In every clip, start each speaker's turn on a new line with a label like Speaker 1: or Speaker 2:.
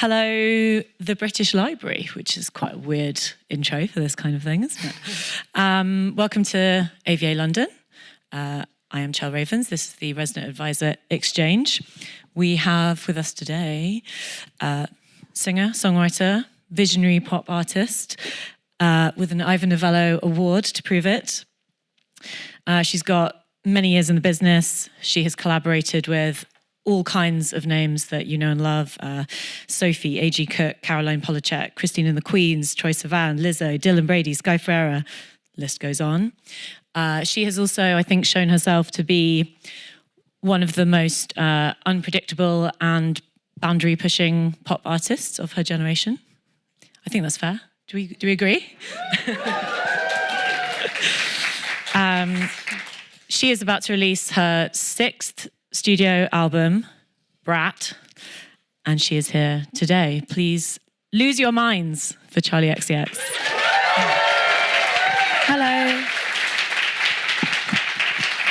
Speaker 1: Hello, the British Library, which is quite a weird intro for this kind of thing, isn't it? Welcome to AVA London. I am Chal Ravens. This is the Resident Advisor Exchange. We have with us today singer, songwriter, visionary pop artist with an Ivor Novello Award to prove it. She's got many years in the business. She has collaborated with all kinds of names that you know and love. SOPHIE, A.G. Cook, Caroline Polachek, Christine and the Queens, Troye Sivan, Lizzo, Dylan Brady, Sky Ferreira, list goes on. She has also, I think, shown herself to be one of the most unpredictable and boundary-pushing pop artists of her generation. I think that's fair. Do we agree? She is about to release her 6th studio album, BRAT, and she is here today. Please lose your minds for Charli XCX.
Speaker 2: Hello.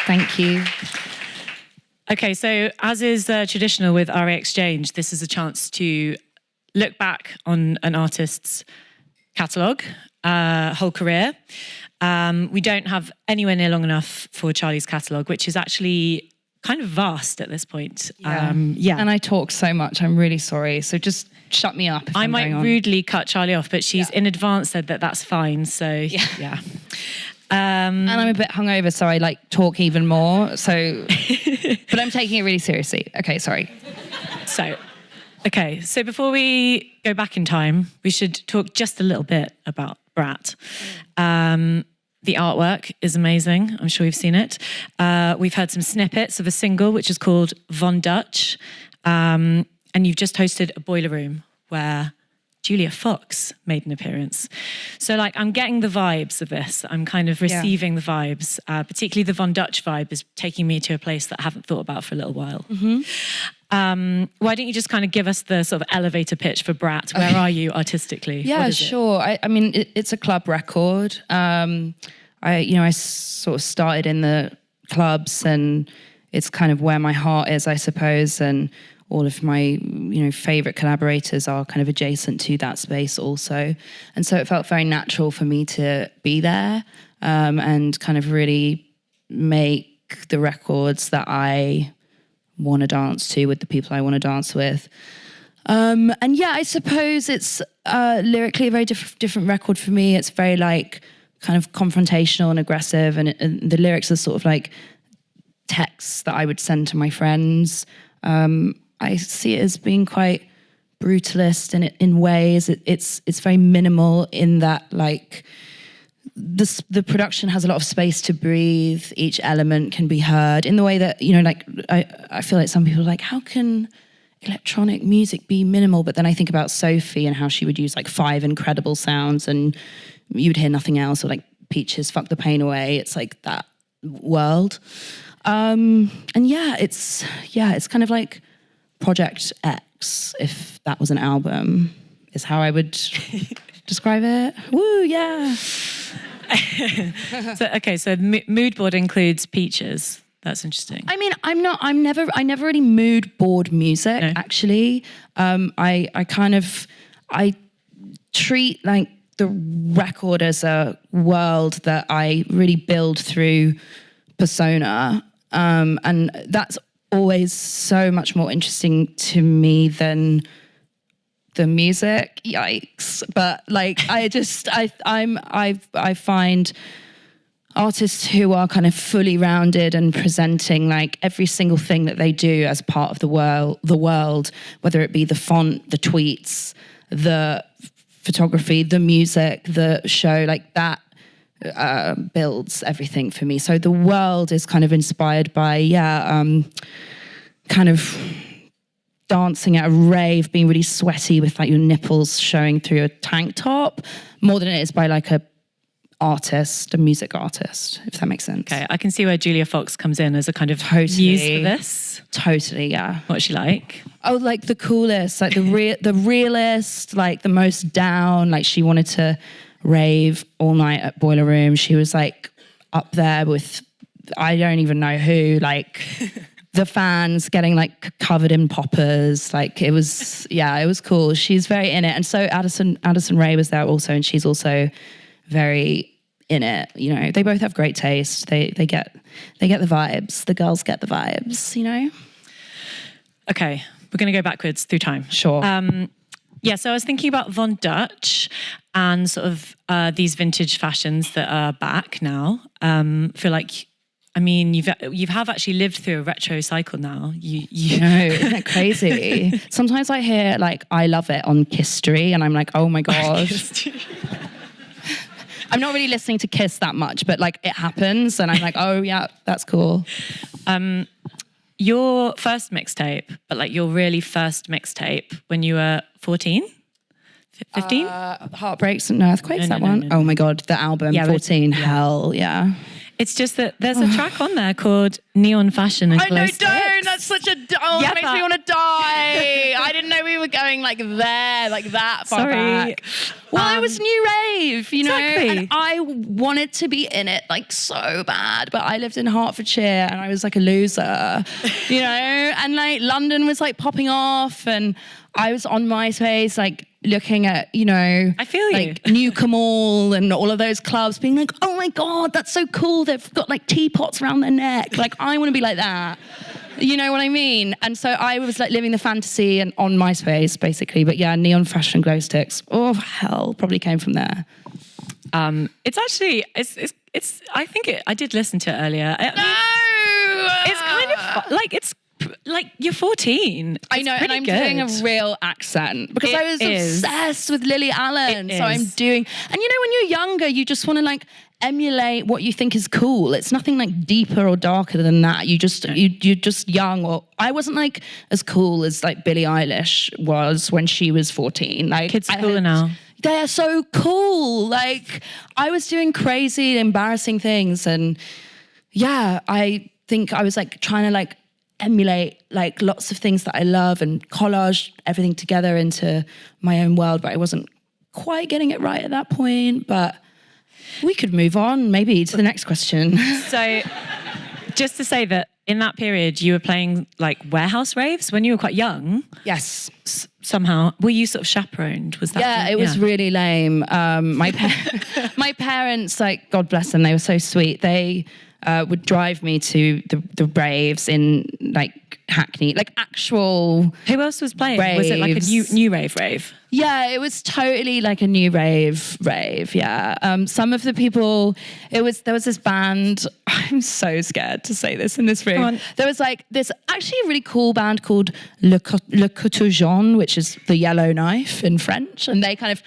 Speaker 2: Thank you.
Speaker 1: Okay, so as is traditional with RA Exchange, this is a chance to look back on an artist's catalogue, whole career. We don't have anywhere near long enough for Charli's catalogue, which is actually kind of vast at this point.
Speaker 2: Yeah. And I talk so much, I'm really sorry. So just shut me up if
Speaker 1: I
Speaker 2: I'm
Speaker 1: might
Speaker 2: going on.
Speaker 1: rudely cut Charli off, but she's in advance said that that's fine, so yeah.
Speaker 2: And I'm a bit hungover, so I talk even more. So, but I'm taking it really seriously. Okay, sorry.
Speaker 1: So before we go back in time, we should talk just a little bit about BRAT. The artwork is amazing. I'm sure you've seen it. We've heard some snippets of a single which is called Von Dutch. And you've just hosted a boiler room where Julia Fox made an appearance. So I'm getting the vibes of this. I'm kind of receiving the vibes. Particularly the Von Dutch vibe is taking me to a place that I haven't thought about for a little while. Mm-hmm. Why don't you just kind of give us the sort of elevator pitch for BRAT? Where are you artistically?
Speaker 2: Yeah, sure. I mean, it's a club record. I sort of started in the clubs, and it's kind of where my heart is, I suppose, and all of my, favorite collaborators are kind of adjacent to that space also. And so it felt very natural for me to be there and kind of really make the records that I want to dance to with the people I want to dance with. And yeah, I suppose it's lyrically a very different record for me. It's very kind of confrontational and aggressive, and the lyrics are sort of texts that I would send to my friends. I see it as being quite brutalist in ways. It's very minimal in that the production has a lot of space to breathe. Each element can be heard in the way that I feel like some people are how can electronic music be minimal? But then I think about SOPHIE and how she would use 5 incredible sounds and you'd hear nothing else, or Peaches, Fuck the Pain Away. It's that world. And it's kind of Project X, if that was an album, is how I would describe it. Woo, yeah.
Speaker 1: So mood board includes Peaches. That's interesting.
Speaker 2: I mean, I never really mood board music, actually. I treat the record as a world that I really build through persona. And that's always so much more interesting to me than the music. Yikes. But I find artists who are kind of fully rounded and presenting every single thing that they do as part of the world, whether it be the font, the tweets, the photography, the music, the show, that builds everything for me. So the world is kind of inspired by, kind of dancing at a rave, being really sweaty with your nipples showing through a tank top, more than it is by a music artist, if that makes sense.
Speaker 1: Okay, I can see where Julia Fox comes in as a kind of muse for this.
Speaker 2: Totally, yeah.
Speaker 1: What's she like?
Speaker 2: Oh, the coolest, the realist, the most down. She wanted to rave all night at Boiler Room. She was up there with, I don't even know who, the fans getting like covered in poppers. Like it was cool. She's very in it. And so Addison Rae was there also, and she's also very in it. You know, they both have great taste. They get the vibes. The girls get the vibes, you know?
Speaker 1: Okay, we're going to go backwards through time.
Speaker 2: Sure.
Speaker 1: So I was thinking about Von Dutch and sort of these vintage fashions that are back now. Feel like, I mean, you've actually lived through a retro cycle now. You
Speaker 2: know, isn't it crazy? Sometimes I hear like I Love It on Kisstory, and I'm like, oh my god. I'm not really listening to Kiss that much, but like it happens, and I'm like, oh yeah, that's cool.
Speaker 1: Your first mixtape, but like your really first mixtape when you were 14? 15?
Speaker 2: Heartbreaks and Earthquakes, that one? No. Oh my god, the album, 14, hell yeah.
Speaker 1: It's just that there's a track on there called Neon Fashion and Glow Sticks.
Speaker 2: Don't. That's such a... Oh, that makes me want to die. I didn't know we were going like there, like that far back. Well, it was new rave, you know? And I wanted to be in it like so bad, but I lived in Hertfordshire and I was like a loser, you know? And like London was like popping off, and I was on MySpace like looking at, you know,
Speaker 1: I feel
Speaker 2: like Newcombe Mall and all of those clubs, being like, oh my god, that's so cool, they've got like teapots around their neck, like I want to be like that, you know what I mean? And so I was like living the fantasy and on MySpace basically. But yeah, Neon Fashion Glow Sticks, oh hell, probably came from there.
Speaker 1: It's actually it's I think I did listen to it earlier. It's kind of like, it's like you're 14.
Speaker 2: I know, and I'm doing a real accent because I was obsessed with Lily Allen. So I'm doing, and you know, when you're younger, you just want to like emulate what you think is cool. It's nothing like deeper or darker than that. You're just young. Or I wasn't like as cool as like Billie Eilish was when she was 14. Like
Speaker 1: kids are cooler now.
Speaker 2: They're so cool. Like I was doing crazy, embarrassing things, and yeah, I think I was like trying to like emulate like lots of things that I love and collage everything together into my own world, but I wasn't quite getting it right at that point. But we could move on maybe to the next question.
Speaker 1: So just to say that in that period you were playing like warehouse raves when you were quite young.
Speaker 2: Yes.
Speaker 1: Somehow. Were you sort of chaperoned? Was that?
Speaker 2: Yeah, it was really lame. My parents, like, God bless them, they were so sweet. They would drive me to the raves in like Hackney, like actual.
Speaker 1: Who else was playing?
Speaker 2: Raves.
Speaker 1: Was it like a new rave?
Speaker 2: Yeah, it was totally like a new rave. Yeah. Some of the people, there was this band. I'm so scared to say this in this room. There was like this actually really cool band called Le Couteau Jaune, which is the yellow knife in French, and they kind of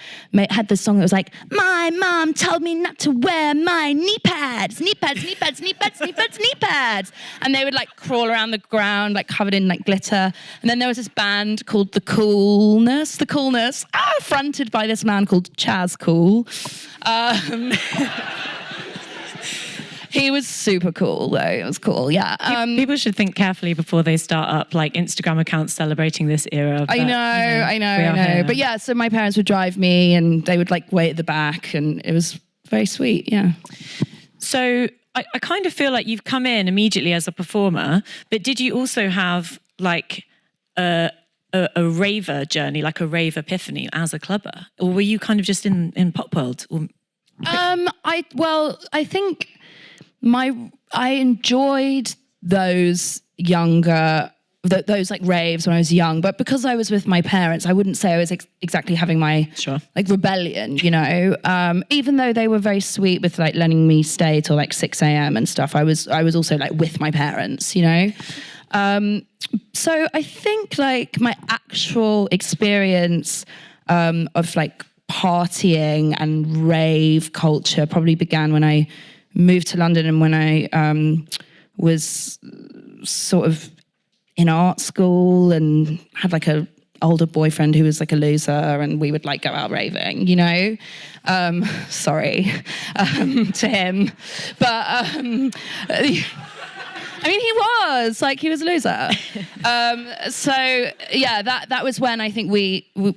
Speaker 2: had this song that was like, "My mom told me not to wear my knee pads," and they would like crawl around the ground like covered in like glitter. And then there was this band called The Coolness, fronted by this man called Chaz Cool. He was super cool though. It was cool, yeah.
Speaker 1: People should think carefully before they start up like Instagram accounts celebrating this era.
Speaker 2: I know. But yeah, so my parents would drive me and they would like wait at the back, and it was very sweet, yeah.
Speaker 1: So I kind of feel like you've come in immediately as a performer, but did you also have like a raver journey, like a rave epiphany as a clubber? Or were you kind of just in pop world?
Speaker 2: I think I enjoyed those younger, those like raves when I was young, but because I was with my parents, I wouldn't say I was exactly having my like rebellion, you know. Even though they were very sweet with like letting me stay till like 6 a.m. and stuff, I was also like with my parents, you know. So I think like my actual experience of like partying and rave culture probably began when I moved to London and when I was sort of in art school and had like a older boyfriend who was like a loser, and we would like go out raving, you know. Sorry to him, but I mean, he was a loser. So yeah, that was when I think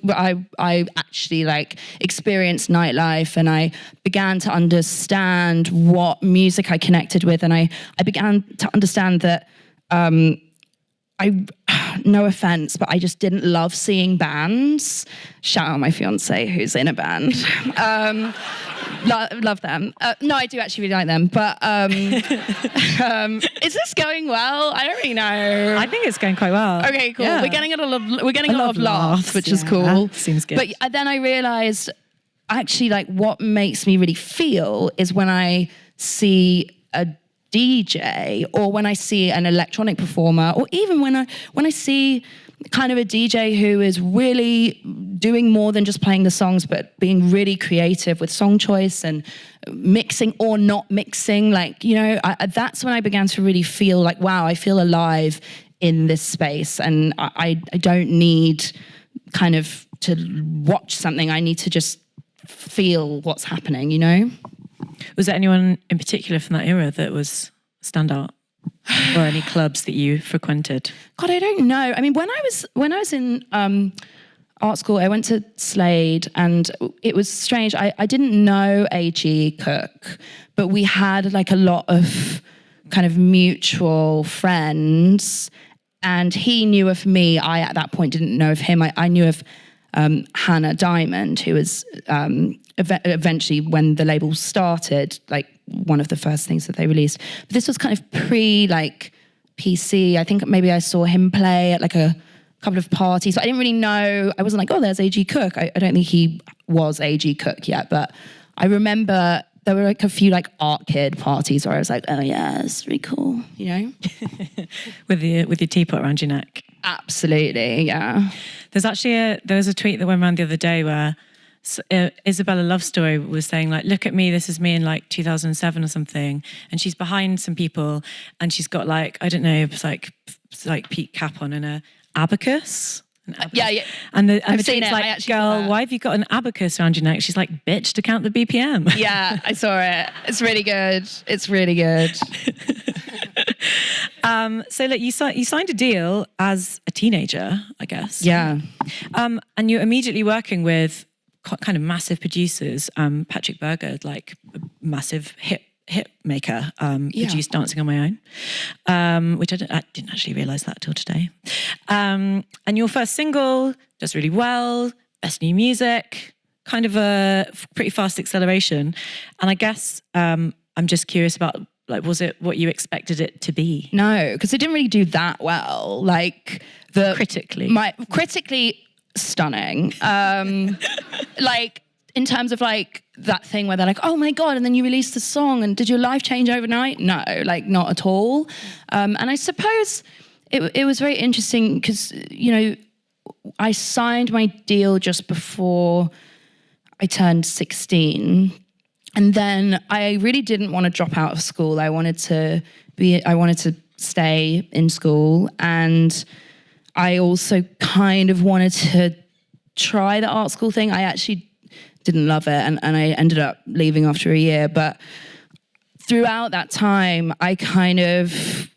Speaker 2: I actually like experienced nightlife, and I began to understand what music I connected with, and I began to understand that no offense, but I just didn't love seeing bands. Shout out my fiance who's in a band. Love them. No, I do actually really like them. But is this going well? I don't really know.
Speaker 1: I think it's going quite well.
Speaker 2: Okay, cool.
Speaker 1: Yeah.
Speaker 2: We're getting a lot of laughs, which is cool.
Speaker 1: Seems good.
Speaker 2: But then I realised, actually, like what makes me really feel is when I see a DJ, or when I see an electronic performer, or even when I see kind of a DJ who is really doing more than just playing the songs, but being really creative with song choice and mixing or not mixing. Like, you know, that's when I began to really feel like, wow, I feel alive in this space, and I don't need kind of to watch something. I need to just feel what's happening, you know?
Speaker 1: Was there anyone in particular from that era that was standout, or any clubs that you frequented?
Speaker 2: God, I don't know. I mean, when I was in art school, I went to Slade, and it was strange. I didn't know A.G. Cook, but we had like a lot of kind of mutual friends, and he knew of me. I, at that point, didn't know of him. I knew of Hannah Diamond, who was eventually, when the label started, like one of the first things that they released. But this was kind of pre like PC. I think maybe I saw him play at like a couple of parties. But I didn't really know. I wasn't like, oh, there's A.G. Cook. I don't think he was A.G. Cook yet. But I remember there were like a few like art kid parties where I was like, oh yeah, it's really cool, you know?
Speaker 1: with your teapot around your neck.
Speaker 2: Absolutely, yeah.
Speaker 1: There was a tweet that went around the other day where Isabella Love Story was saying like, look at me, this is me in like 2007 or something, and she's behind some people, and she's got like, I don't know, it's like peak cap on and a abacus.
Speaker 2: Yeah.
Speaker 1: And the
Speaker 2: I've seen
Speaker 1: tweet's
Speaker 2: it.
Speaker 1: like, girl, why have you got an abacus around your neck? She's like, bitch, to count the BPM.
Speaker 2: Yeah, I saw it. It's really good. It's really good.
Speaker 1: So look, you signed a deal as a teenager, I guess.
Speaker 2: Yeah.
Speaker 1: And you're immediately working with kind of massive producers. Patrick Berger, like a massive hit maker, produced Dancing on My Own, which I didn't actually realise that till today. And your first single does really well, best new music, kind of a pretty fast acceleration. And I guess I'm just curious about, like, was it what you expected it to be?
Speaker 2: No, because it didn't really do that well. Like critically stunning. Like in terms of like that thing where they're like, oh my God, and then you released the song, and did your life change overnight? No, like not at all. And I suppose it was very interesting because, you know, I signed my deal just before I turned 16. And then I really didn't want to drop out of school. I wanted to stay in school, and I also kind of wanted to try the art school thing. I actually didn't love it, and I ended up leaving after a year. But throughout that time, I kind of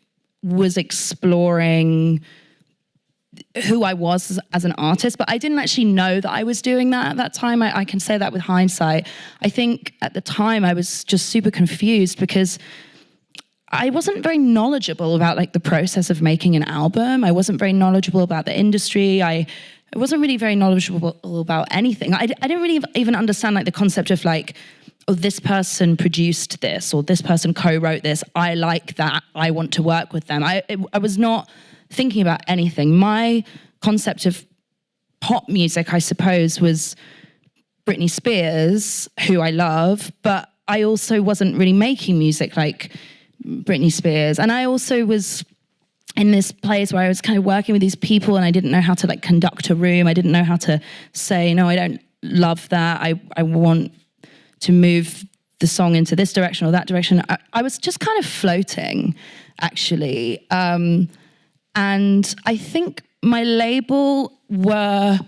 Speaker 2: was exploring who I was as an artist, but I didn't actually know that I was doing that at that time. I can say that with hindsight. I think at the time I was just super confused because I wasn't very knowledgeable about like the process of making an album. I wasn't very knowledgeable about the industry. I wasn't really very knowledgeable about anything. I didn't really even understand like the concept of like, oh, this person produced this, or this person co-wrote this. I like that. I want to work with them. I was not thinking about anything. My concept of pop music, I suppose, was Britney Spears, who I love, but I also wasn't really making music like Britney Spears. And I also was in this place where I was kind of working with these people, and I didn't know how to like conduct a room. I didn't know how to say, no, I don't love that. I want to move the song into this direction or that direction. I was just kind of floating, actually. And I think my label were,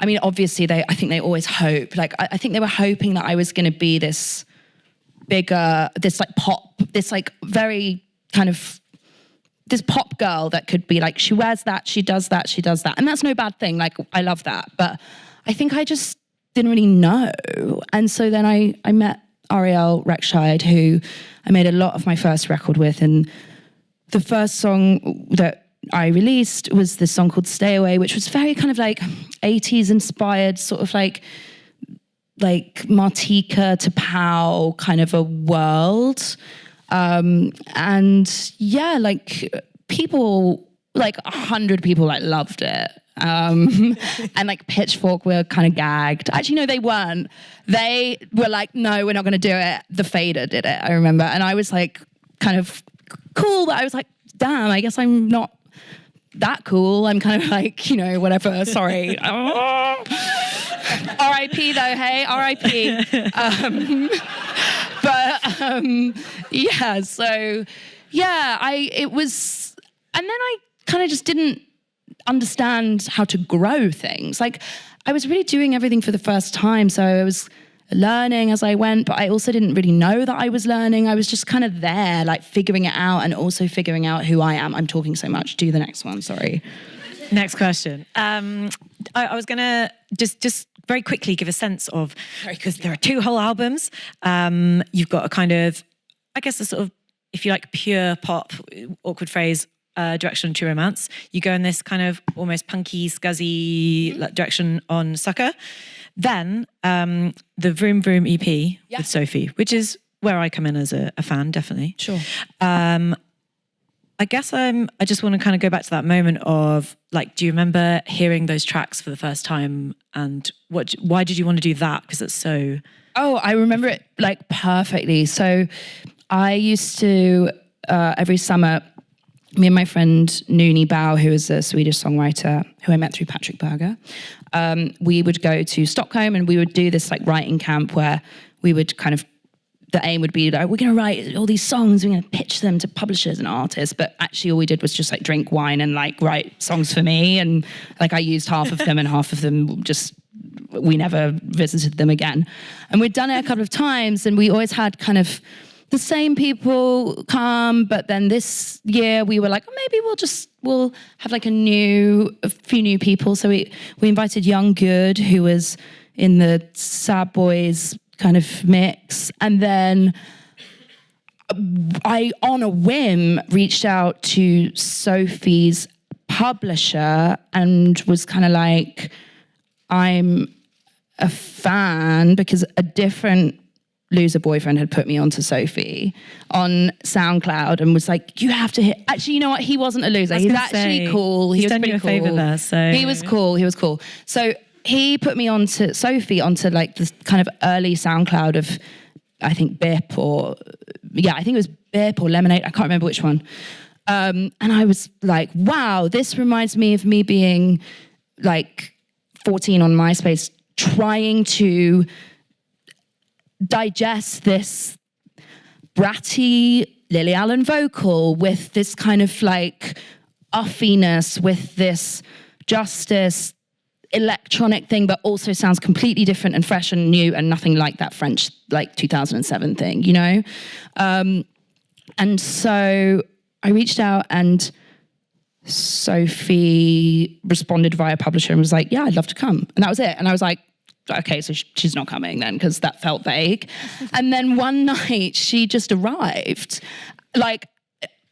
Speaker 2: I mean, obviously I think they always hope, like, I think they were hoping that I was going to be this bigger, this like pop, this like very kind of, this pop girl that could be like, she wears that, she does that, she does that. And that's no bad thing. Like, I love that. But I think I just didn't really know. And so then I met Ariel Rekscheid, who I made a lot of my first record with. And the first song that I released was this song called Stay Away, which was very kind of like 80s inspired, sort of like Martika to Pow kind of a world. And yeah, like people, like 100 people like loved it. And like Pitchfork were kind of gagged. Actually, no, they weren't. They were like, no, we're not going to do it. The Fader did it, I remember. And I was like kind of cool, but I was like, damn, I guess I'm not that cool. I'm kind of like, you know, whatever, sorry. R.I.P. though, hey, R.I.P. Yeah, so yeah, it was, and then I kind of just didn't understand how to grow things. Like I was really doing everything for the first time, so I was learning as I went, but I also didn't really know that I was learning. I was just kind of there, like figuring it out and also figuring out who I am. I'm talking so much. Do the next one, sorry.
Speaker 1: Next question. I was going to just very quickly give a sense of, because there are 2 whole albums. You've got a kind of, I guess, a sort of, if you like, pure pop, awkward phrase, direction to Romance. You go in this kind of almost punky, scuzzy direction on Sucker. Then the Vroom Vroom EP with Sophie, which is where I come in as a fan, definitely.
Speaker 2: Sure.
Speaker 1: I guess I just want to kind of go back to that moment of like, do you remember hearing those tracks for the first time, and why did you want to do that? Because it's so...
Speaker 2: Oh, I remember it like perfectly. So I used to, every summer, me and my friend Noonie Bao, who is a Swedish songwriter who I met through Patrick Berger, we would go to Stockholm and we would do this like writing camp where we would kind of, the aim would be like, we're going to write all these songs, we're going to pitch them to publishers and artists, but actually all we did was just like drink wine and like write songs for me, and like I used half of them and half of them just, we never visited them again. And we'd done it a couple of times and we always had kind of the same people come, but then this year we were like, oh, maybe we'll have like a few new people. So we invited Young Good, who was in the Sad Boys kind of mix. And then I, on a whim, reached out to Sophie's publisher and was kind of like, I'm a fan, because a different loser boyfriend had put me onto Sophie on SoundCloud and was like, you have to hit. Actually, you know what? He wasn't a loser. He's actually cool. He was
Speaker 1: done you a favour there, so
Speaker 2: he was cool. So he put me onto Sophie, onto like this kind of early SoundCloud of, I think Bip or I think it was Bip or Lemonade. I can't remember which one. And I was like, wow, this reminds me of me being like 14 on MySpace, trying to digest this bratty Lily Allen vocal with this kind of like uffiness, with this Justice electronic thing, but also sounds completely different and fresh and new and nothing like that French like 2007 thing, you know? And so I reached out and Sophie responded via publisher and was like, yeah, I'd love to come. And that was it. And I was like, okay, so she's not coming then, because that felt vague. And then one night she just arrived, like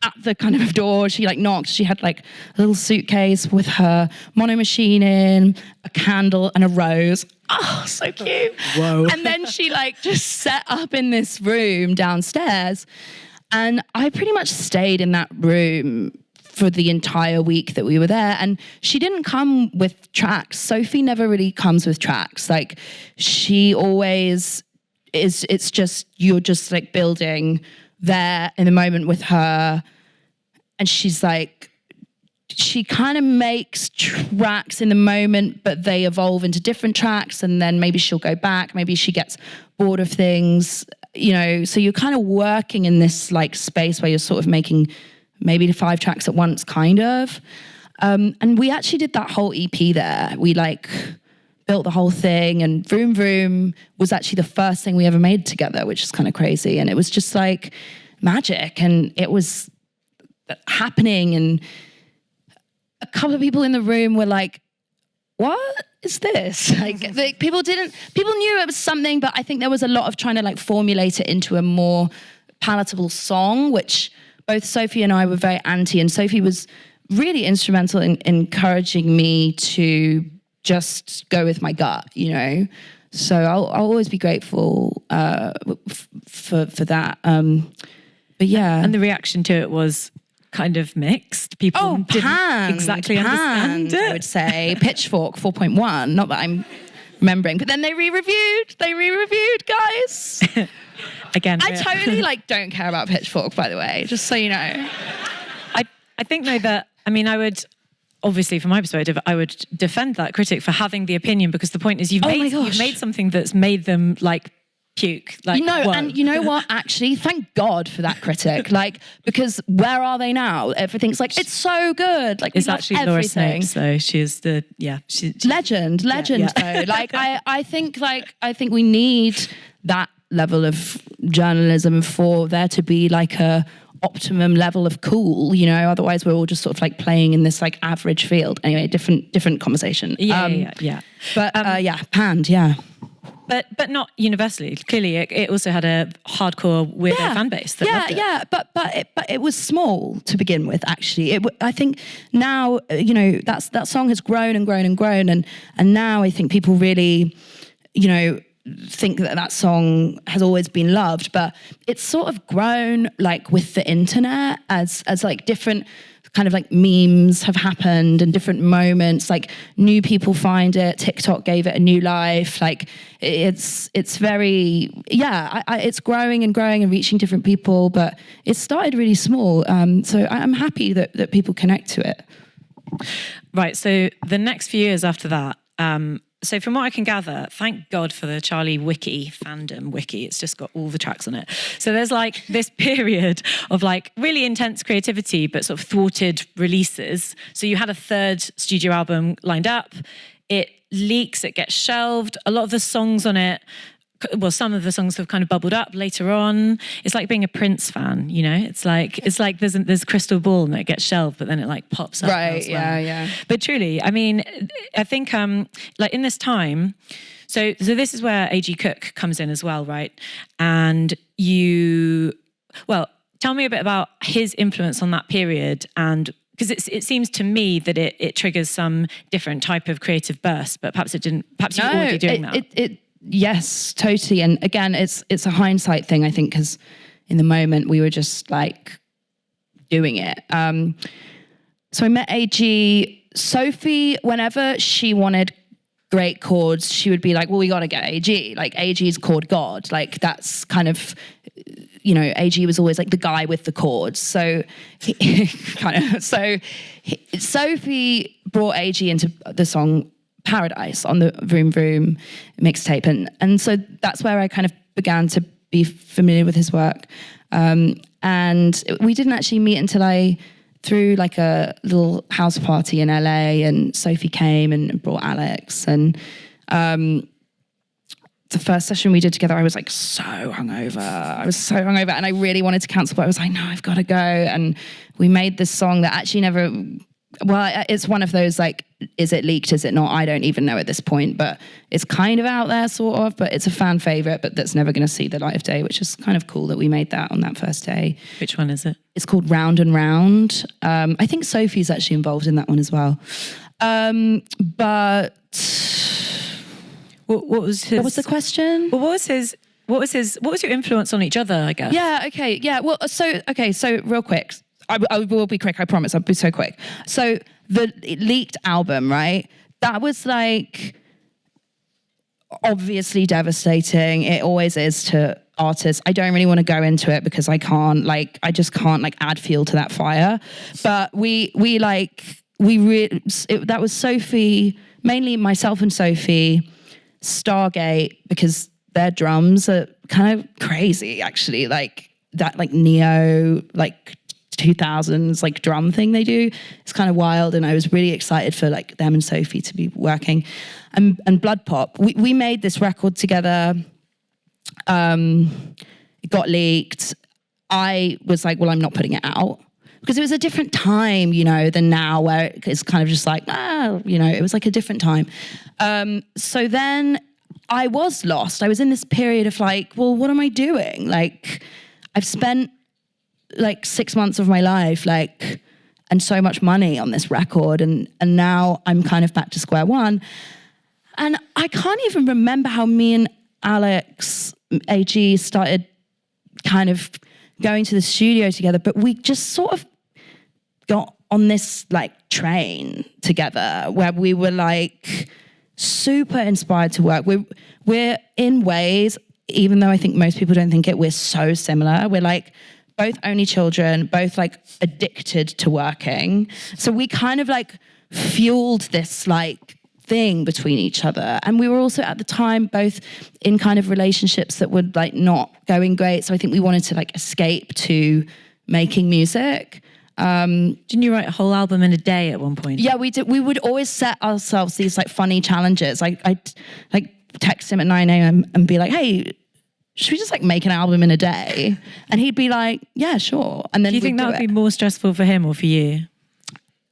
Speaker 2: at the kind of door. She like knocked. She had like a little suitcase with her mono machine in, a candle and a rose. Oh, so cute.
Speaker 1: Whoa.
Speaker 2: And then she like just set up in this room downstairs. And I pretty much stayed in that room for the entire week that we were there. And she didn't come with tracks. Sophie never really comes with tracks. Like she always is, it's just, you're just like building there in the moment with her. And she's like, she kind of makes tracks in the moment, but they evolve into different tracks. And then maybe she'll go back. Maybe she gets bored of things, you know. So you're kind of working in this like space where you're sort of making maybe 5 tracks at once, kind of. And we actually did that whole EP there. We like built the whole thing, and Vroom Vroom was actually the first thing we ever made together, which is kind of crazy. And it was just like magic, and it was happening. And a couple of people in the room were like, what is this? Like people knew it was something, but I think there was a lot of trying to like formulate it into a more palatable song, which both Sophie and I were very anti, and Sophie was really instrumental in encouraging me to just go with my gut, you know. So I'll always be grateful for that. But yeah,
Speaker 1: And the reaction to it was kind of mixed. People didn't exactly understand it.
Speaker 2: I would say Pitchfork 4.1. Not that I'm remembering, but then they re-reviewed, guys.
Speaker 1: Again,
Speaker 2: I totally don't care about Pitchfork, by the way, just so you know.
Speaker 1: I think though that, I mean, I would, obviously from my perspective, I would defend that critic for having the opinion, because the point is you've made something that's made them puke.
Speaker 2: And you know what? Actually, thank God for that critic. Because where are they now? Everything's it's so good.
Speaker 1: It's actually Laura Snopes, so she's the
Speaker 2: legend. Though, I think we need that level of journalism for there to be a optimum level of cool, you know. Otherwise, we're all just sort of playing in this average field. Anyway, different conversation. But panned, yeah.
Speaker 1: But not universally. Clearly, it also had a hardcore weirdo fan base that loved it.
Speaker 2: But it was small to begin with. Actually, I think now that song has grown and grown and grown, and now I think people really, think that song has always been loved, but it's sort of grown with the internet as different kind of memes have happened and different moments, new people find it. TikTok gave it a new life. It's very, it's growing and growing and reaching different people, but it started really small. So I'm happy that people connect to it.
Speaker 1: Right. So the next few years after that, so from what I can gather, thank God for the Charli fandom wiki. It's just got all the tracks on it. So there's this period of really intense creativity, but sort of thwarted releases. So you had a third studio album lined up. It leaks, it gets shelved. A lot of the songs on it, well, some of the songs have kind of bubbled up later on. It's like being a Prince fan, you know? It's like there's Crystal Ball and it gets shelved, but then it pops up.
Speaker 2: Right,
Speaker 1: elsewhere.
Speaker 2: yeah.
Speaker 1: But truly, I mean, I think in this time, so this is where A.G. Cook comes in as well, right? And tell me a bit about his influence on that period, and because it seems to me that it triggers some different type of creative burst, but perhaps it didn't. Perhaps you were already doing that.
Speaker 2: Yes, totally. And again, it's a hindsight thing, I think, because in the moment we were just doing it. So I met AG. Sophie, whenever she wanted great chords, she would be like, well, we got to get AG. AG's chord god. That's kind of, AG was always the guy with the chords. So Sophie brought AG into the song Paradise on the Vroom Vroom mixtape, and so that's where I kind of began to be familiar with his work, and we didn't actually meet until I threw a little house party in LA, and Sophie came and brought Alex, and the first session we did together, I was so hungover, and I really wanted to cancel, but I was like, no, I've got to go, and we made this song that actually never. Well, it's one of those is it leaked, is it not? I don't even know at this point, but it's kind of out there sort of, but it's a fan favourite, but that's never going to see the light of day, which is kind of cool that we made that on that first day.
Speaker 1: Which one is it?
Speaker 2: It's called Round and Round. I think Sophie's actually involved in that one as well. But what was the question?
Speaker 1: Well, what was your influence on each other, I guess?
Speaker 2: Yeah, okay. Yeah, well, so real quick. I will be quick, I promise. I'll be so quick. So the leaked album, right? That was obviously devastating. It always is to artists. I don't really want to go into it because I just can't add fuel to that fire. But that was Sophie, mainly myself and Sophie, Stargate, because their drums are kind of crazy, actually. That neo 2000s drum thing they do. It's kind of wild, and I was really excited for them and Sophie to be working. And Blood Pop, we made this record together. It got leaked. I was like, well, I'm not putting it out, because it was a different time, than now, where it's kind of just it was a different time. So then I was lost. I was in this period of well, what am I doing? I've spent 6 months of my life and so much money on this record. And now I'm kind of back to square one. And I can't even remember how me and Alex AG started kind of going to the studio together, but we just sort of got on this like train together where we were like super inspired to work. We're in ways, even though I think most people don't think it, we're so similar. We're like both only children, both like addicted to working. So we kind of like fueled this like thing between each other. And we were also at the time both in kind of relationships that were like not going great. So I think we wanted to like escape to making music.
Speaker 1: Didn't you write a whole album in a day at one point?
Speaker 2: Yeah, we did. We would always set ourselves these like funny challenges. I'd like text him at 9 a.m. and be like, hey, should we just like make an album in a day? And he'd be like, yeah, sure. And then
Speaker 1: do you think that would be more stressful for him or for you?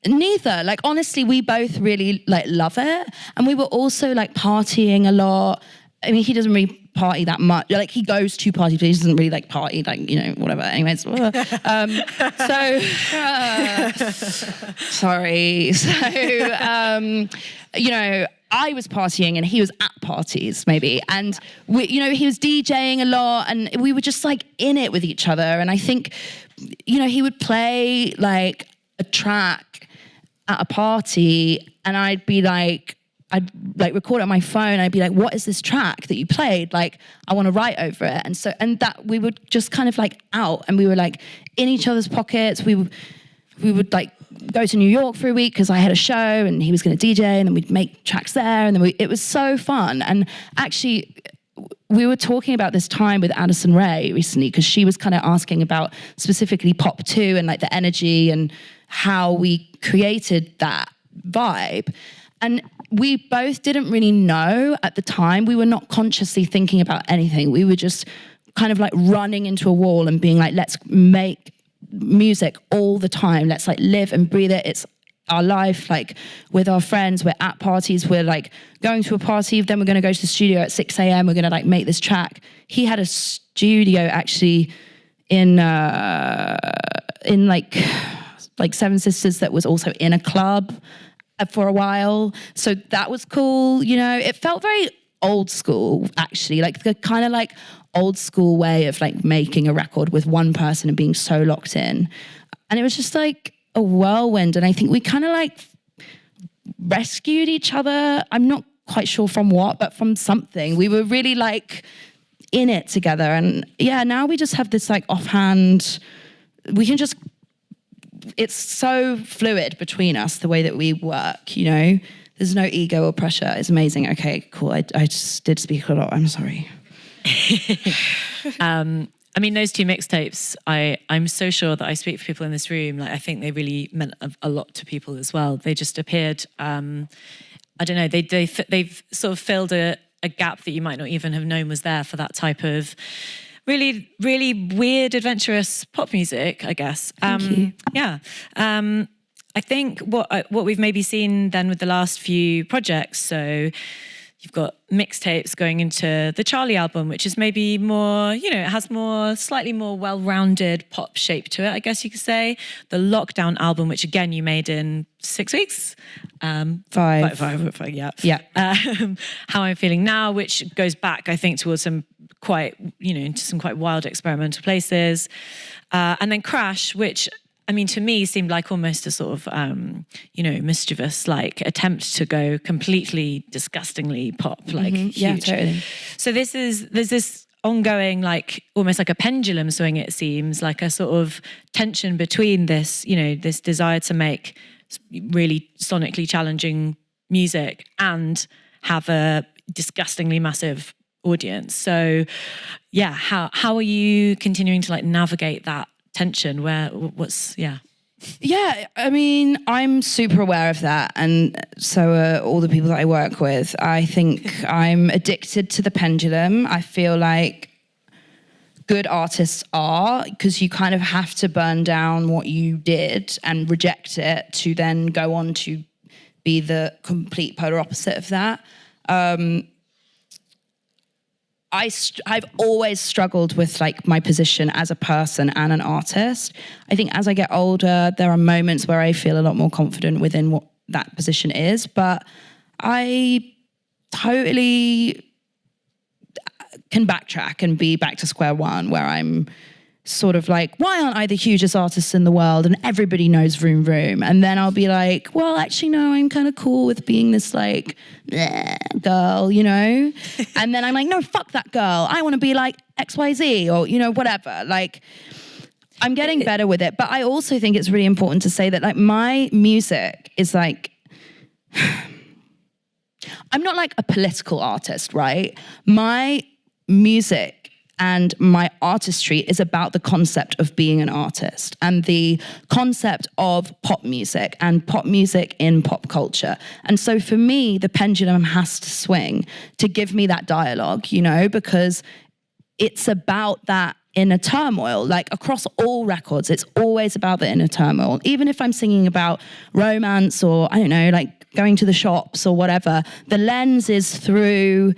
Speaker 2: Neither. Like, honestly, we both really like love it. And we were also like partying a lot. I mean, he doesn't really party that much. Like, he goes to parties, but he doesn't really like party, like, you know, whatever. Anyways, sorry. So, you know, I was partying and he was at parties maybe. And we, you know, he was DJing a lot and we were just like in it with each other. And I think, you know, he would play like a track at a party and I'd like record it on my phone. I'd be like, what is this track that you played? Like, I want to write over it. And so, and that we would just kind of like out and we were like in each other's pockets. We would like go to New York for a week because I had a show and he was going to DJ and then we'd make tracks there. And then it was so fun. And actually, we were talking about this time with Addison Rae recently because she was kind of asking about specifically Pop 2 and like the energy and how we created that vibe. And we both didn't really know at the time. We were not consciously thinking about anything. We were just kind of like running into a wall and being like, let's make music all the time. Let's like live and breathe it. It's our life, like with our friends. We're at parties. We're like going to a party. Then we're going to go to the studio at 6 a.m. We're going to like make this track. He had a studio actually in like Seven Sisters that was also in a club for a while. So that was cool. You know, it felt very old school actually, like the kind of like old school way of like making a record with one person and being so locked in. And it was just like a whirlwind. And I think we kind of like rescued each other. I'm not quite sure from what, but from something. We were really like in it together. And yeah, now we just have this like offhand, we can just, it's so fluid between us, the way that we work, you know? There's no ego or pressure. It's amazing. Okay, cool. I just did speak a lot. I'm sorry.
Speaker 1: I mean, those two mixtapes, I'm so sure that I speak for people in this room. Like, I think they really meant a lot to people as well. They just appeared, I don't know, they've sort of filled a gap that you might not even have known was there for that type of really, really weird, adventurous pop music, I guess.
Speaker 2: Thank you.
Speaker 1: Yeah. I think what we've maybe seen then with the last few projects, so you've got mixtapes going into the Charli album, which is maybe more, you know, it has more, slightly more well-rounded pop shape to it, I guess you could say. The Lockdown album, which again you made in 6 weeks. Five, yeah.
Speaker 2: Yeah.
Speaker 1: How I'm Feeling Now, which goes back, I think, towards some quite, you know, into some quite wild experimental places. And then Crash, which, I mean, to me seemed like almost a sort of, you know, mischievous, like attempt to go completely disgustingly pop, like huge.
Speaker 2: Yeah, totally.
Speaker 1: So there's this ongoing, like almost like a pendulum swing, it seems, like a sort of tension between this, you know, this desire to make really sonically challenging music and have a disgustingly massive audience. So yeah, how are you continuing to like navigate that tension?
Speaker 2: Yeah, I mean, I'm super aware of that, and so are all the people that I work with. I think I'm addicted to the pendulum. I feel like good artists are, because you kind of have to burn down what you did and reject it to then go on to be the complete polar opposite of that. I've always struggled with like my position as a person and an artist. I think as I get older, there are moments where I feel a lot more confident within what that position is, but I totally can backtrack and be back to square one, where I'm sort of like, why aren't I the hugest artist in the world and everybody knows Vroom Vroom? And then I'll be like, well, actually, no, I'm kind of cool with being this like girl, you know? And then I'm like, no, fuck that girl. I want to be like XYZ or, you know, whatever. Like, I'm getting better with it. But I also think it's really important to say that like my music is like, I'm not like a political artist, right? My music and my artistry is about the concept of being an artist and the concept of pop music and pop music in pop culture. And so for me, the pendulum has to swing to give me that dialogue, you know, because it's about that inner turmoil. Like across all records, it's always about the inner turmoil. Even if I'm singing about romance or, I don't know, like going to the shops or whatever, the lens is through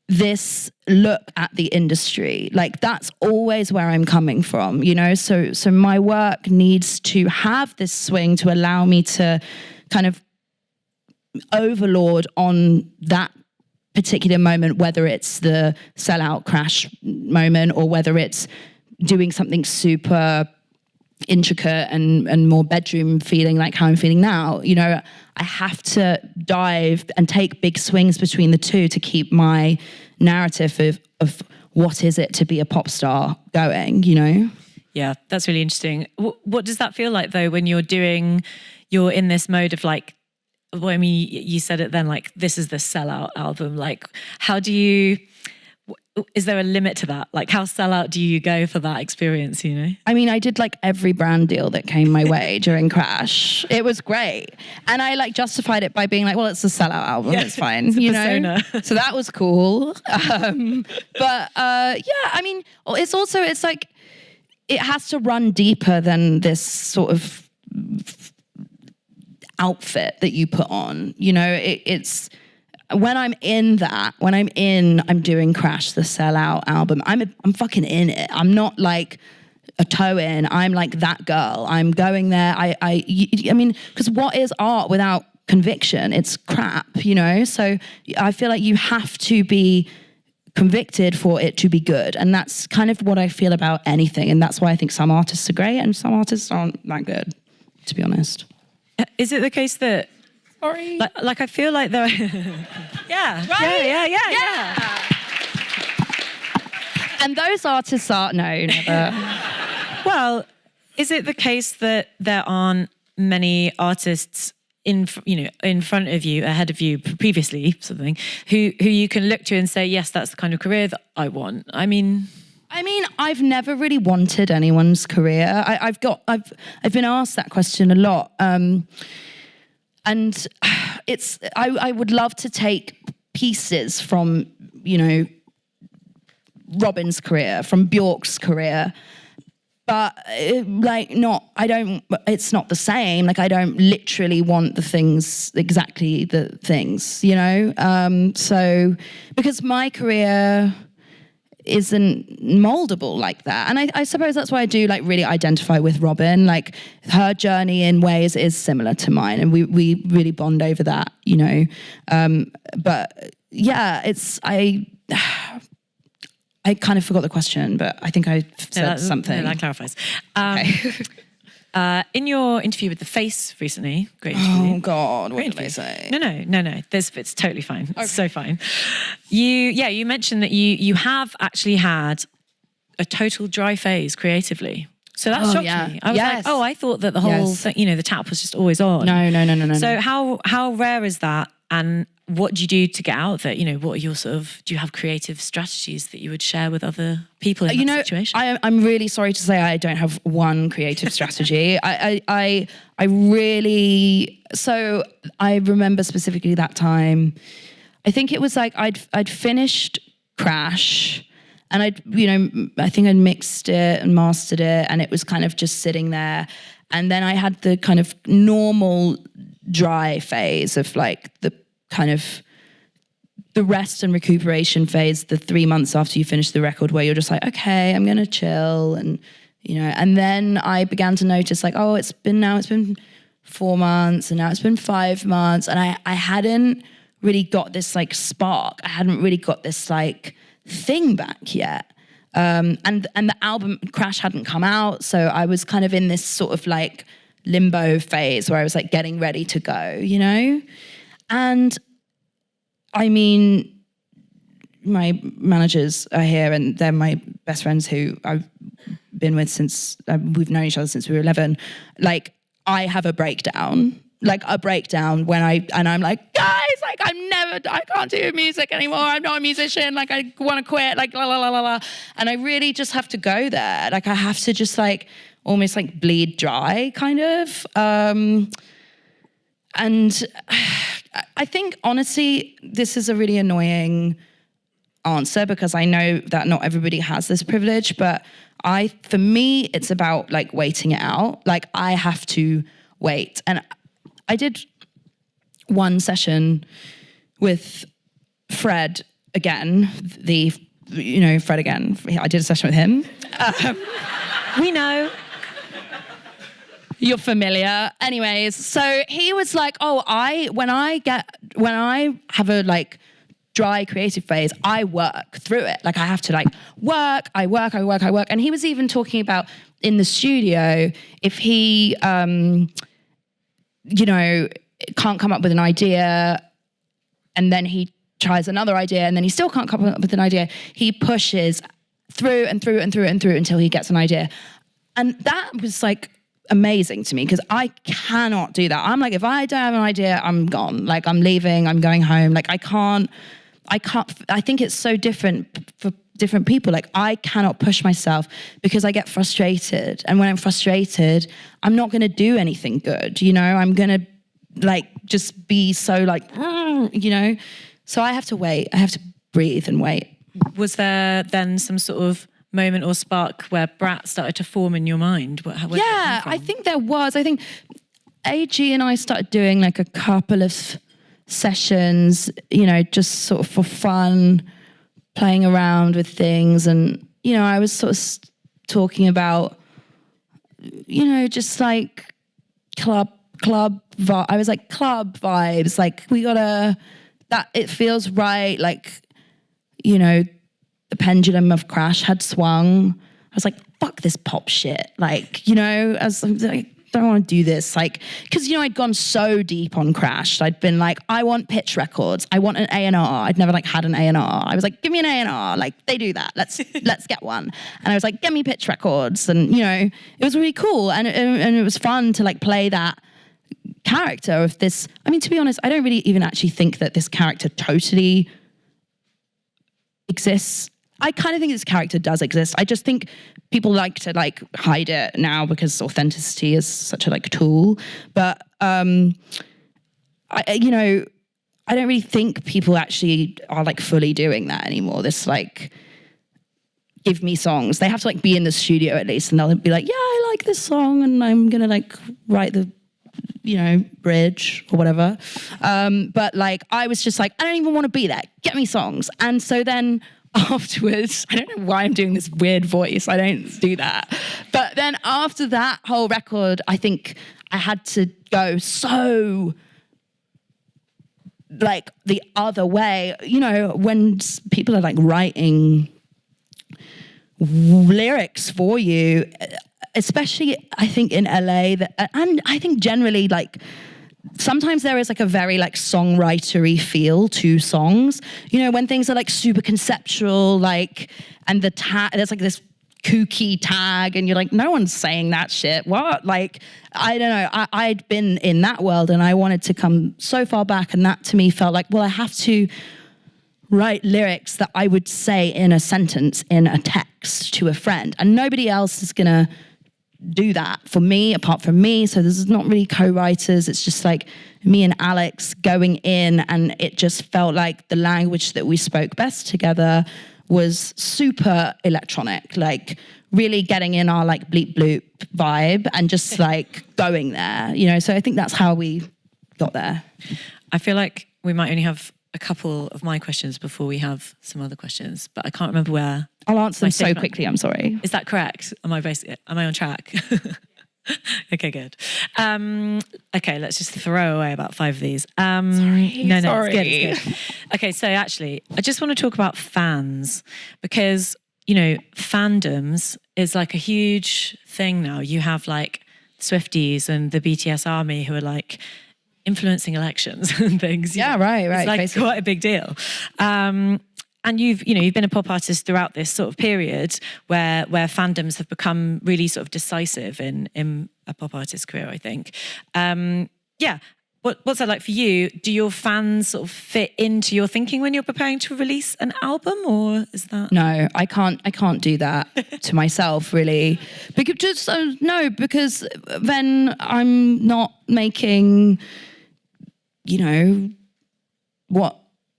Speaker 2: this look at the industry. Like that's always where I'm coming from, you know? So my work needs to have this swing to allow me to kind of overlord on that particular moment, whether it's the sellout crash moment or whether it's doing something super intricate and more bedroom feeling like how I'm feeling now. You know, I have to dive and take big swings between the two to keep my narrative of what is it to be a pop star going, you know?
Speaker 1: Yeah, that's really interesting. What does that feel like though when you're in this mode of like, well, I mean, you said it then, like, this is the sellout album. Like, is there a limit to that? Like, how sellout do you go for that experience, you know?
Speaker 2: I mean, I did like every brand deal that came my way during Crash. It was great. And I like justified it by being like, well, it's a sellout album. Yeah, it's fine, it's you know? So that was cool. But yeah, I mean, it's like, it has to run deeper than this sort of outfit that you put on. You know, it's... When I'm doing Crash, the sellout album, I'm fucking in it. I'm not like a toe in. I'm like that girl. I'm going there. I mean, because what is art without conviction? It's crap, you know? So I feel like you have to be convicted for it to be good. And that's kind of what I feel about anything. And that's why I think some artists are great and some artists aren't that good, to be honest.
Speaker 1: Is it the case that...
Speaker 2: Sorry.
Speaker 1: Like I feel like there. Yeah. Right? Yeah.
Speaker 2: And those artists are never.
Speaker 1: Well, is it the case that there aren't many artists in front of you, ahead of you, previously, something who you can look to and say, yes, that's the kind of career that I want? I mean,
Speaker 2: I've never really wanted anyone's career. I've been asked that question a lot. And I would love to take pieces from, you know, Robin's career, from Bjork's career, but it's not the same. Like I don't literally want exactly the things, you know? So, because my career isn't moldable like that. And I suppose that's why I do like really identify with Robin. Like her journey in ways is similar to mine and we really bond over that, you know. But yeah, I kind of forgot the question, but I think I said something.
Speaker 1: No, that clarifies.
Speaker 2: Okay.
Speaker 1: In your interview with The Face recently, great interview.
Speaker 2: Oh God, what did I say?
Speaker 1: No. It's totally fine. Okay. It's so fine. You mentioned that you have actually had a total dry phase creatively. So that shocked me. I was like, I thought that the whole thing, you know, the tap was just always on.
Speaker 2: No.
Speaker 1: So how rare is that? And what do you do to get out of it? You know, what are your do you have creative strategies that you would share with other people in that situation?
Speaker 2: I'm really sorry to say I don't have one creative strategy. I remember specifically that time, I think it was like I'd finished Crash and I think I'd mixed it and mastered it and it was kind of just sitting there. And then I had the kind of normal dry phase of like the kind of the rest and recuperation phase, the 3 months after you finish the record, where you're just like, okay, I'm gonna chill, and and then I began to notice like, oh, it's been 4 months, and now it's been 5 months, and I hadn't really got this like spark. I hadn't really got this like thing back yet. And the album Crash hadn't come out, so I was kind of in this sort of like limbo phase where I was like getting ready to go, And I mean, my managers are here, and they're my best friends who I've been with since we've known each other since we were 11. Like, I have a breakdown when I'm like, guys, like I can't do music anymore. I'm not a musician. Like, I want to quit. Like, la la la la la. And I really just have to go there. Like, I have to just like almost like bleed dry, kind of. And I think, honestly, this is a really annoying answer because I know that not everybody has this privilege, but for me, it's about like waiting it out. Like, I have to wait. And I did one session with Fred again, Fred again. I did a session with him.
Speaker 1: We know.
Speaker 2: You're familiar. Anyways, so he was like, oh, when I have a like dry creative phase, I work through it. Like, I have to like work. And he was even talking about in the studio, if he, can't come up with an idea, and then he tries another idea, and then he still can't come up with an idea, he pushes through until he gets an idea. And that was like amazing to me, because I cannot do that. I'm like, if I don't have an idea, I'm gone. Like, I'm leaving, I'm going home. Like, I can't, I think it's so different for different people. Like, I cannot push myself because I get frustrated. And when I'm frustrated, I'm not going to do anything good. I'm going to like just be so like, So I have to wait. I have to breathe and wait.
Speaker 1: Was there then some sort of moment or spark where BRAT started to form in your mind?
Speaker 2: Yeah, I think there was. I think AG and I started doing like a couple of sessions, just sort of for fun, playing around with things. And, I was sort of talking about, just like club I was like, club vibes. Like, that it feels right. Like, the pendulum of Crash had swung. I was like, fuck this pop shit. Like, I was like, don't want to do this. Like, because, I'd gone so deep on Crash. I'd been like, I want pitch records. I want an A&R. I'd never like had an A&R. I was like, give me an A&R. Like, they do that. Let's get one. And I was like, get me pitch records. And, it was really cool. And it was fun to like play that character of this. I mean, to be honest, I don't really even actually think that this character totally exists. I kind of think this character does exist. I just think people like to like hide it now because authenticity is such a like tool. But I don't really think people actually are like fully doing that anymore. This like, give me songs. They have to like be in the studio at least, and they'll be like, yeah, I like this song, and I'm gonna like write the bridge or whatever. But like, I was just like, I don't even want to be there. Get me songs. And so then afterwards, I don't know why I'm doing this weird voice. I don't do that. But then after that whole record, I think I had to go so like the other way. When people are like writing lyrics for you, especially I think in LA, and I think generally like sometimes there is like a very like songwritery feel to songs, when things are like super conceptual, like, and there's like this kooky tag, and you're like, no one's saying that shit. What? Like, I don't know. I'd been in that world, and I wanted to come so far back, and that to me felt like, well, I have to write lyrics that I would say in a sentence, in a text to a friend, and nobody else is gonna do that for me apart from me. So this is not really co-writers, it's just like me and Alex going in, and it just felt like the language that we spoke best together was super electronic, like really getting in our like bleep bloop vibe and just like going there, so I think that's how we got there.
Speaker 1: I feel like we might only have a couple of my questions before we have some other questions, but I can't remember where.
Speaker 2: I'll answer them so quickly, I'm sorry.
Speaker 1: Is that correct? Am I on track? Okay, good. Okay, let's just throw away about 5 of these.
Speaker 2: Sorry.
Speaker 1: It's good. Okay, so actually, I just want to talk about fans because, you know, fandoms is like a huge thing now. You have like Swifties and the BTS army who are like influencing elections and things.
Speaker 2: Yeah, right.
Speaker 1: It's like
Speaker 2: basically.
Speaker 1: quite a big deal. And you've been a pop artist throughout this sort of period where fandoms have become really sort of decisive in a pop artist's career, I think. What's that like for you? Do your fans sort of fit into your thinking when you're preparing to release an album, or is that?
Speaker 2: No, I can't do that to myself, really. Because then I'm not making, what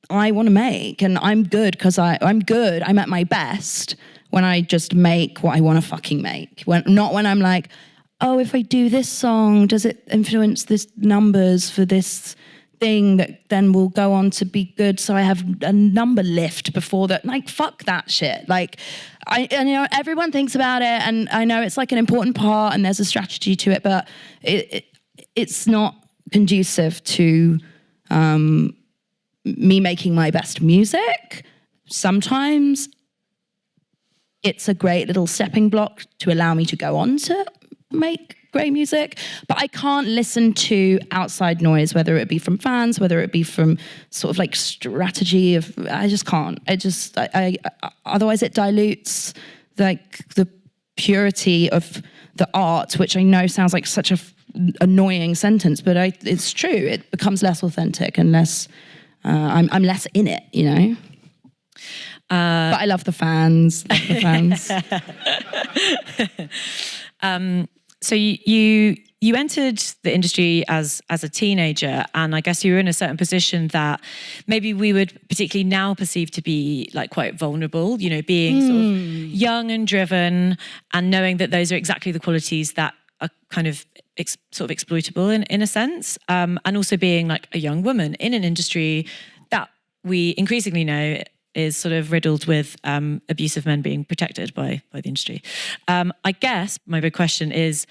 Speaker 2: I want to make, and I'm good because I'm good. I'm at my best when I just make what I want to fucking make. Not when I'm like, oh, if I do this song, does it influence this numbers for this thing that then will go on to be good? So I have a number lift before that. Like, fuck that shit. Like, everyone thinks about it, and I know it's like an important part, and there's a strategy to it, but it's not conducive to me making my best music. Sometimes it's a great little stepping block to allow me to go on to make great music, but I can't listen to outside noise, whether it be from fans, whether it be from sort of like strategy of, I just can't. I otherwise it dilutes like the purity of the art, which I know sounds like such a annoying sentence, but it's true. It becomes less authentic and less, I'm less in it, but I love the fans.
Speaker 1: So you entered the industry as a teenager, and I guess you were in a certain position that maybe we would particularly now perceive to be like quite vulnerable, being sort of young and driven, and knowing that those are exactly the qualities that are kind of sort of exploitable in a sense, and also being like a young woman in an industry that we increasingly know is sort of riddled with abusive men being protected by the industry. I guess my big question is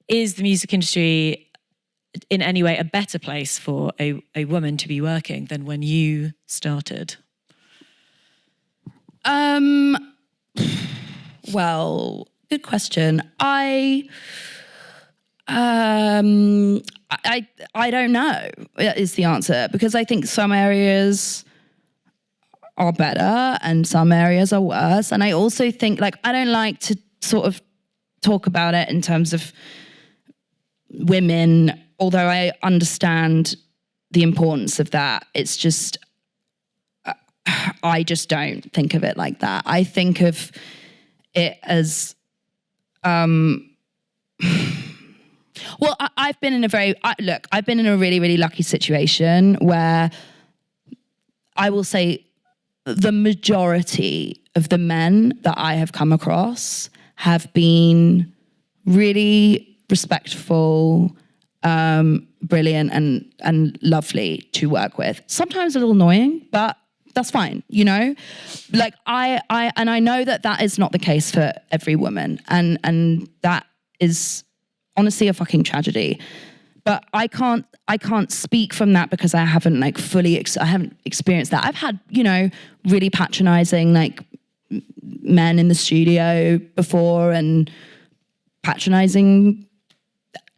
Speaker 1: the music industry in any way a better place for a woman to be working than when you started?
Speaker 2: Well, good question. I don't know is the answer, because I think some areas are better and some areas are worse. And I also think, like, I don't like to sort of talk about it in terms of women, although I understand the importance of that. It's just, I just don't think of it like that. I think of it as, well, I've been in a really, really lucky situation where I will say the majority of the men that I have come across have been really respectful, brilliant and lovely to work with. Sometimes a little annoying, but that's fine, Like I know that is not the case for every woman, and that is honestly a fucking tragedy. But I can't speak from that because I haven't I haven't experienced that. I've had, really patronizing like men in the studio before, and patronizing,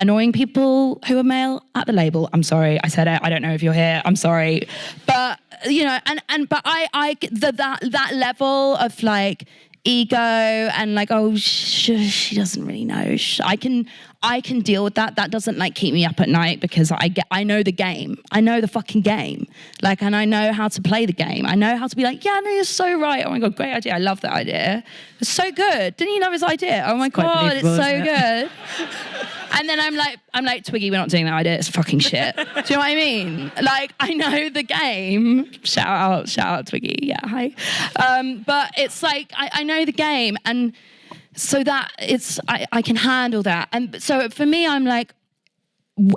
Speaker 2: annoying people who are male at the label. I'm sorry, I said it. I don't know if you're here. I'm sorry, but but that level of like ego and like, oh, she doesn't really know. I can deal with that. That doesn't like keep me up at night, because I know the game. I know the fucking game. Like, and I know how to play the game. I know how to be like, yeah, no, you're so right. Oh my God, great idea. I love that idea. It's so good. Didn't you love his idea? Oh my God, it's so good. And then I'm like, Twiggy, we're not doing that idea. It's fucking shit. Do you know what I mean? Like, I know the game. Shout out Twiggy. Yeah, hi. But it's like, I know the game, and so that I can handle that. And so for me, I'm like,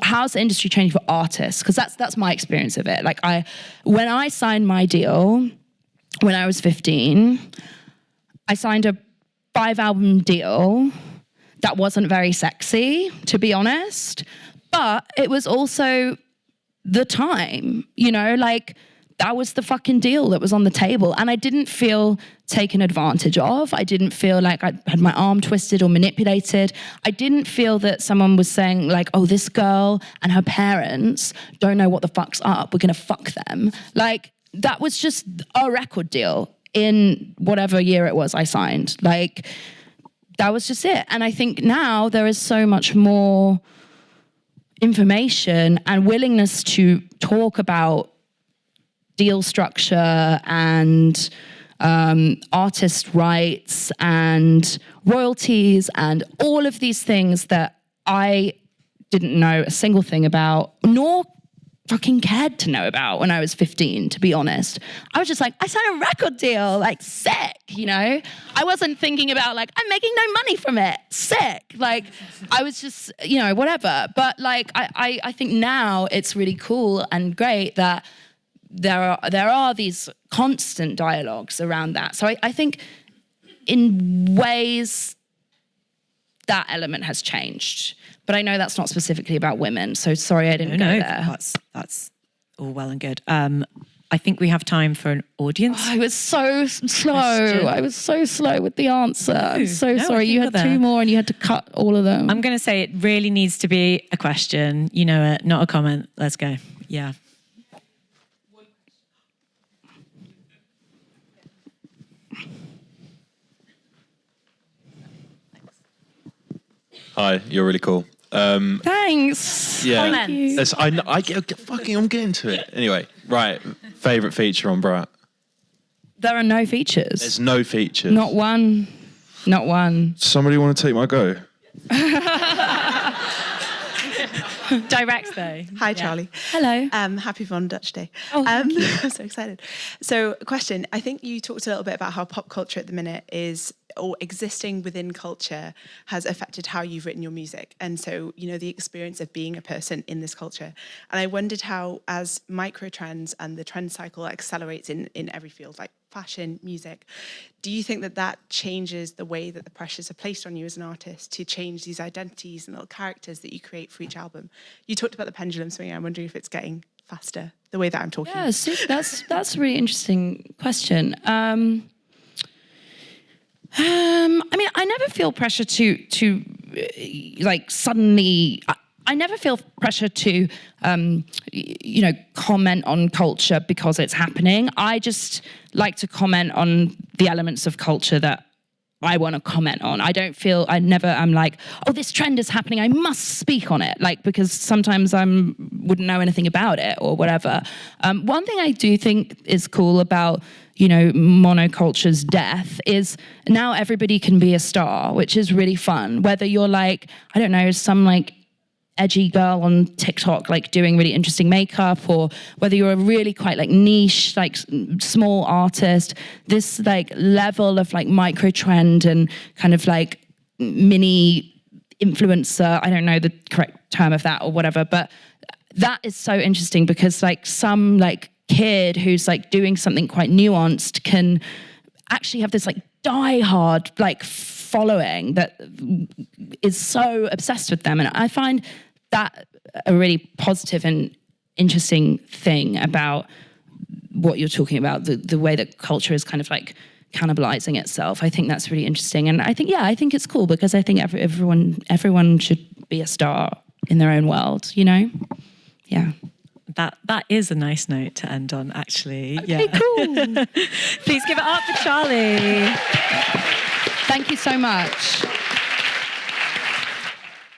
Speaker 2: how's the industry changing for artists? Because that's my experience of it. Like when I signed my deal when I was 15, I signed a 5-album deal that wasn't very sexy, to be honest, but it was also the time, you know, like that was the fucking deal that was on the table. And I didn't feel taken advantage of. I didn't feel like I had my arm twisted or manipulated. I didn't feel that someone was saying like, oh, this girl and her parents don't know what the fuck's up. We're gonna fuck them. Like, that was just a record deal in whatever year it was I signed. Like, that was just it. And I think now there is so much more information and willingness to talk about deal structure and artist rights and royalties and all of these things that I didn't know a single thing about, nor fucking cared to know about when I was 15, to be honest. I was just like, I signed a record deal, like sick, you know? I wasn't thinking about like, I'm making no money from it, sick. Like, I was just, you know, whatever. But like, I think now it's really cool and great that there are these constant dialogues around that. So I think in ways that element has changed. But I know that's not specifically about women, so sorry I didn't go there.
Speaker 1: That's all well and good. I think we have time for an audience.
Speaker 2: Oh, I was so slow.
Speaker 1: Question.
Speaker 2: I was so slow with the answer. I'm so
Speaker 1: No,
Speaker 2: sorry. You had two more and you had to cut all of them.
Speaker 1: I'm going to say it really needs to be a question. You know it, not a comment. Let's go. Yeah.
Speaker 3: Hi, you're really cool.
Speaker 2: Thanks.
Speaker 3: Yeah,
Speaker 2: Thank you.
Speaker 3: I'm getting to it. Anyway, right. Favorite feature on BRAT?
Speaker 2: There are no features.
Speaker 3: There's no features.
Speaker 2: Not one. Not one.
Speaker 3: Somebody want to take my go?
Speaker 1: Direct though.
Speaker 4: Hi, Charlie.
Speaker 2: Hello.
Speaker 4: Happy Von Dutch Day.
Speaker 2: Oh, thank you.
Speaker 4: I'm so excited. So, question. I think you talked a little bit about how pop culture at the minute is, or existing within culture, has affected how you've written your music. And so, you know, the experience of being a person in this culture. And I wondered how, as micro trends and the trend cycle accelerates in every field, like fashion, music, do you think that that changes the way that the pressures are placed on you as an artist to change these identities and little characters that you create for each album? You talked about the pendulum swinging. I'm wondering if it's getting faster, the way that I'm talking.
Speaker 2: Yeah, see, that's a really interesting question. I mean, I never feel pressure to like suddenly. I never feel pressure to, you know, comment on culture because it's happening. I just like to comment on the elements of culture that I want to comment on. I'm like, oh, this trend is happening, I must speak on it, like, because sometimes I wouldn't know anything about it or whatever. One thing I do think is cool about, you know, monoculture's death is now everybody can be a star, which is really fun. Whether you're like, I don't know, some like edgy girl on TikTok, like doing really interesting makeup, or whether you're a really quite like niche, like small artist, this like level of like micro trend and kind of like mini influencer, I don't know the correct term of that or whatever, but that is so interesting because like some like kid who's like doing something quite nuanced can actually have this like die-hard like following that is so obsessed with them. And I find that a really positive and interesting thing about what you're talking about, the way that culture is kind of like cannibalizing itself. I think that's really interesting. And I think it's cool because I think everyone should be a star in their own world, you know? Yeah.
Speaker 1: That is a nice note to end on, actually.
Speaker 2: Okay, cool.
Speaker 1: Please give it up for Charli.
Speaker 2: Thank you so much.